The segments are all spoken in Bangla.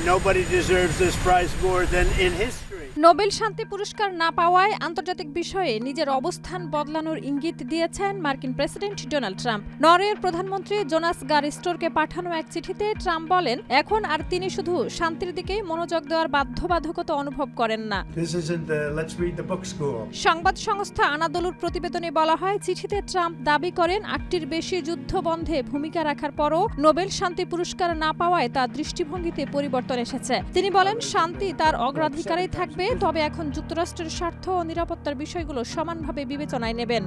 nobody deserves this prize more than in history. Nobel শান্তি পুরস্কার না পাওয়ায় আন্তর্জাতিক বিষয়ে নিজের অবস্থান বদলানোর ইঙ্গিত দিয়েছেন মার্কিন প্রেসিডেন্ট ডোনাল্ড ট্রাম্প। নরওয়ের প্রধানমন্ত্রী জোনাস গার স্টোরকে পাঠানো এক চিঠিতে ট্রাম্প বলেন, এখন আর তিনি শুধু শান্তির দিকে মনোযোগ দেওয়ার বাধ্যবাধকতা অনুভব করেন না। সংবাদ সংস্থা আনাদোলুর প্রতিবেদনে বলা হয়, চিঠিতে ট্রাম্প দাবি করেন ৮টির বেশি যুদ্ধ বন্ধে ভূমিকা রাখার পরও নোবেল শান্তি পুরস্কার না পাওয়ায় তার দৃষ্টিভঙ্গিতে পরিবর্তন এসেছে। তিনি বলেন, শান্তি তার অগ্রাধিকারেই থাকবে, তবে এখন যুক্তরাষ্ট্রের স্বার্থ ও নিরাপত্তার বিষয়গুলো সমানভাবে বিবেচনায় নেবেন।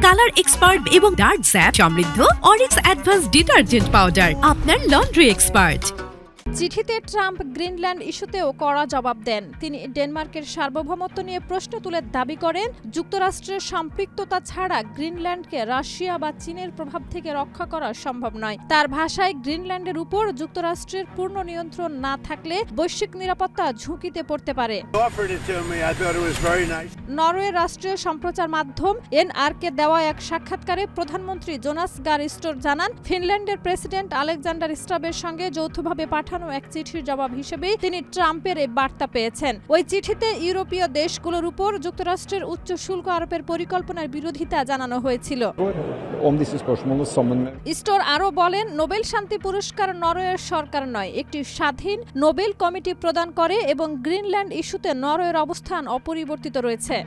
কালার এক্সপার্ট এবং ডার্ক স্যাপ সমৃদ্ধ অরিক্স অ্যাডভান্স ডিটারজেন্ট পাউডার, আপনার লন্ড্রি এক্সপার্ট। চিঠিতে ট্রাম্প গ্রিনল্যান্ড ইস্যুতেও কড়া জবাব দেন। তিনি ডেনমার্কের সার্বভৌমত্ব নিয়ে প্রশ্ন তুলে দাবি করেন, যুক্তরাষ্ট্রের সম্পৃক্ততা ছাড়া গ্রিনল্যান্ডকে রাশিয়া বা চীনের প্রভাব থেকে রক্ষা করা সম্ভব নয়। তার ভাষায়, গ্রিনল্যান্ডের উপর যুক্তরাষ্ট্রের পূর্ণ নিয়ন্ত্রণ না থাকলে বৈশ্বিক নিরাপত্তা ঝুঁকিতে পড়তে পারে। নরওয়ের রাষ্ট্রীয় সম্প্রচার মাধ্যম এনআরকে দেওয়া এক সাক্ষাৎকারে প্রধানমন্ত্রী জোনাস গার স্টোর জানান, ফিনল্যান্ডের প্রেসিডেন্ট আলেকজান্ডার স্টাবের সঙ্গে যৌথভাবে পাঠানো এক চিঠির জবাব হিসেবে তিনি ট্রাম্পের এই বার্তা পেয়েছেন। ওই চিঠিতে ইউরোপীয় দেশগুলোর উপর যুক্তরাষ্ট্রের উচ্চ শুল্ক আরোপের পরিকল্পনার বিরোধিতা জানানো হয়েছিল। স্টোর আরও বলেন, নোবেল শান্তি পুরস্কার নরওয়ের সরকার নয়, একটি স্বাধীন নোবেল কমিটি প্রদান করে এবং গ্রিনল্যান্ড ইস্যুতে নরওয়ের অবস্থান অপরিবর্তিত রয়েছে।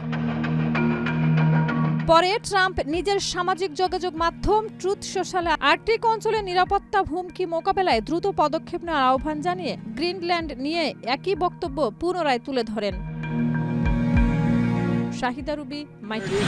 পরে ট্রাম্প নিজের সামাজিক যোগাযোগ মাধ্যম ট্রুথ সোশ্যালে আর্কটিক অঞ্চলে নিরাপত্তা হুমকি মোকাবেলায় দ্রুত পদক্ষেপ নেওয়ার আহ্বান জানিয়ে গ্রিনল্যান্ড নিয়ে একই বক্তব্য পুনরায় তুলে ধরেন। শাহিদা রুবি, মাই টিভি।